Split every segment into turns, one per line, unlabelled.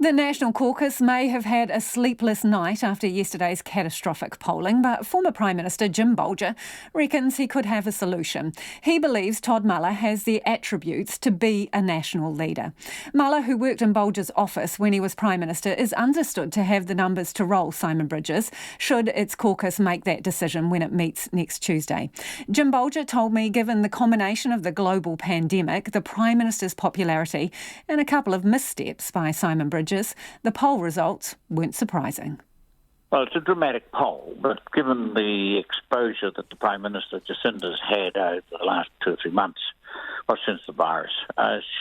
The National Caucus may have had a sleepless night after yesterday's catastrophic polling, but former Prime Minister Jim Bolger reckons he could have a solution. He believes Todd Muller has the attributes to be a national leader. Muller, who worked in Bolger's office when he was Prime Minister, is understood to have the numbers to roll Simon Bridges, should its caucus make that decision when it meets next Tuesday. Jim Bolger told me, given the combination of the global pandemic, the Prime Minister's popularity, and a couple of missteps by Simon Bridges, the poll results weren't surprising.
Well, it's a dramatic poll, but given the exposure that the Prime Minister Jacinda's had over the last 2 or 3 months, well, since the virus,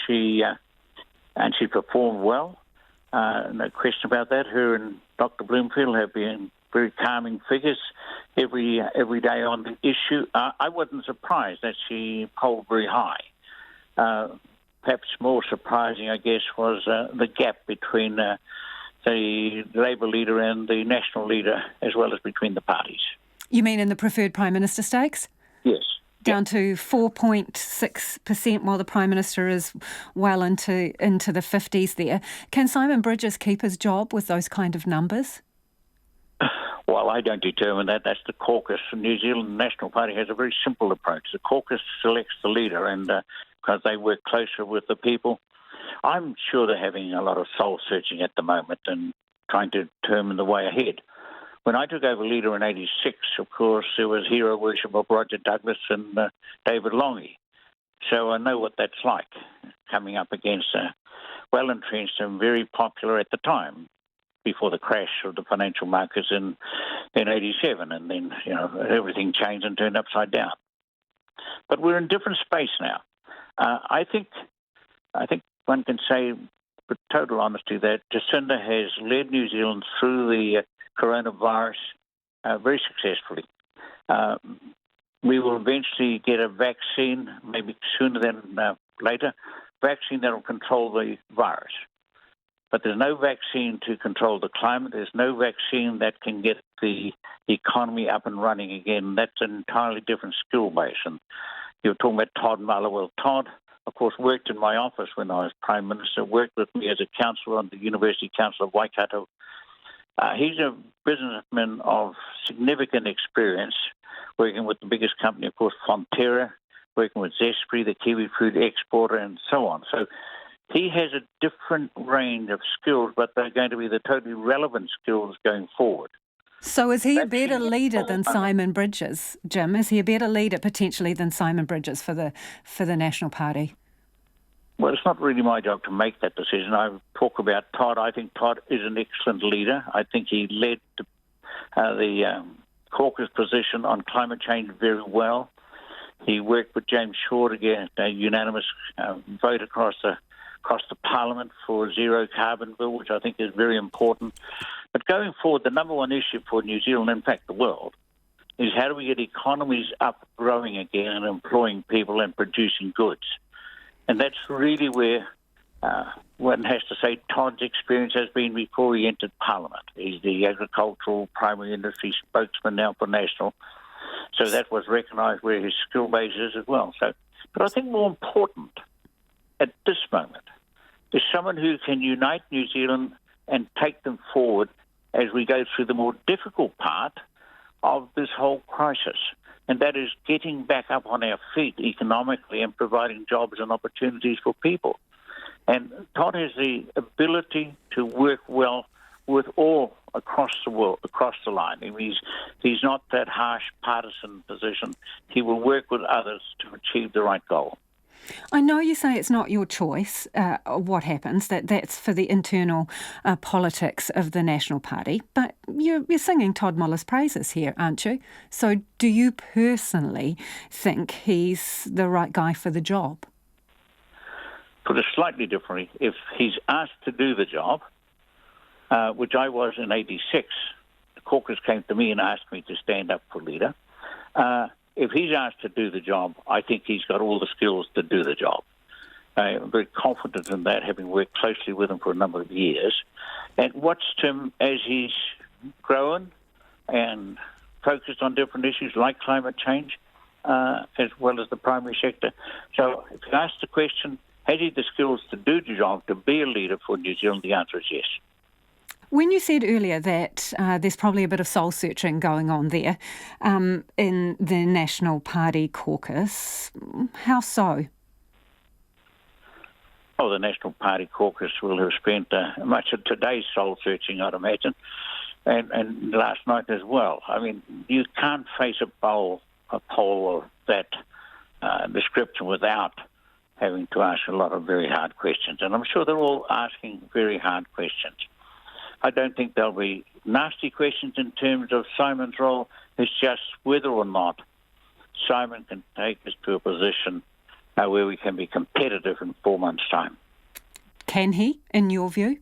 she performed well. No question about that. Her and Dr. Bloomfield have been very calming figures every day on the issue. I wasn't surprised that she polled very high. Perhaps more surprising, I guess, was the gap between the Labour leader and the National leader, as well as between the parties.
You mean in the preferred Prime Minister stakes?
Yes.
Down to 4.6%, while the Prime Minister is well into the 50s there. Can Simon Bridges keep his job with those kind of numbers?
Well, I don't determine that. That's the caucus. The New Zealand National Party has a very simple approach. The caucus selects the leader, and because they work closer with the people, I'm sure they're having a lot of soul-searching at the moment and trying to determine the way ahead. When I took over leader in '86, of course, there was hero worship of Roger Douglas and David Longy. So I know what that's like, coming up against well-entrenched and very popular at the time, before the crash of the financial markets in '87, and then everything changed and turned upside down. But we're in a different space now. I think one can say, with total honesty, that Jacinda has led New Zealand through the coronavirus very successfully. We will eventually get a vaccine, maybe sooner than later, vaccine that will control the virus. But there's no vaccine to control the climate. There's no vaccine that can get the economy up and running again. That's an entirely different skill base. And you're talking about Todd Muller. Well, Todd, of course, worked in my office when I was Prime Minister, worked with me as a councillor on the University Council of Waikato. He's a businessman of significant experience, working with the biggest company, of course, Fonterra, working with Zespri, the kiwi food exporter, and so on. So he has a different range of skills, but they're going to be the totally relevant skills going forward.
So is he a better leader than Simon Bridges, Jim? Is he a better leader potentially than Simon Bridges for the National Party?
Well, it's not really my job to make that decision. I talk about Todd. I think Todd is an excellent leader. I think he led the caucus position on climate change very well. He worked with James Shaw to get a unanimous vote across the Parliament for a zero carbon bill, which I think is very important. But going forward, the number one issue for New Zealand, in fact the world, is how do we get economies up, growing again and employing people and producing goods. And that's really where one has to say Todd's experience has been before he entered Parliament. He's the agricultural primary industry spokesman now for National. So that was recognised where his skill base is as well. But I think more important at this moment is someone who can unite New Zealand and take them forward as we go through the more difficult part of this whole crisis. And that is getting back up on our feet economically and providing jobs and opportunities for people. And Todd has the ability to work well with all across the world, across the line. He's not that harsh partisan position. He will work with others to achieve the right goal.
I know you say it's not your choice what happens, that's for the internal politics of the National Party, but you're singing Todd Muller's praises here, aren't you? So do you personally think he's the right guy for the job?
Put it slightly differently, if he's asked to do the job, which I was in '86, the caucus came to me and asked me to stand up for leader. If he's asked to do the job, I think he's got all the skills to do the job. I'm very confident in that, having worked closely with him for a number of years, and watched him as he's grown and focused on different issues like climate change, as well as the primary sector. So if you ask the question, Has he the skills to do the job, to be a leader for New Zealand? The answer is yes.
When you said earlier that there's probably a bit of soul-searching going on there in the National Party caucus, how so?
Oh, the National Party caucus will have spent much of today's soul-searching, I'd imagine, and last night as well. I mean, you can't face a poll of that description without having to ask a lot of very hard questions. And I'm sure they're all asking very hard questions. I don't think there'll be nasty questions in terms of Simon's role. It's just whether or not Simon can take us to a position where we can be competitive in 4 months' time. Can
he, in your view?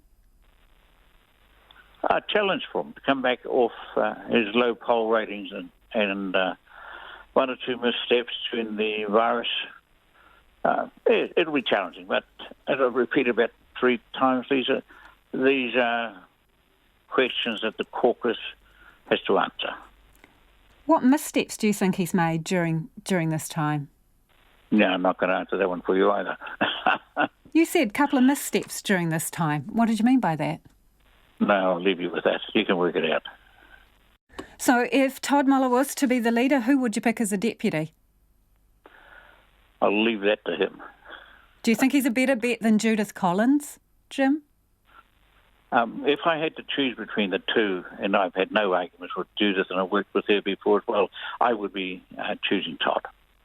A challenge for him to come back off his low poll ratings and one or two missteps during the virus. It'll be challenging, but as I've repeated about 3 times, these are questions that the caucus has to answer.
What missteps do you think he's made during this time?
No, I'm not going to answer that one for you either.
You said a couple of missteps during this time. What did you mean by that?
No, I'll leave you with that. You can work it out.
So if Todd Muller was to be the leader, who would you pick as a deputy?
I'll leave that to him.
Do you think he's a better bet than Judith Collins, Jim?
If I had to choose between the two, and I've had no arguments with Judith and I've worked with her before as well, I would be choosing Todd.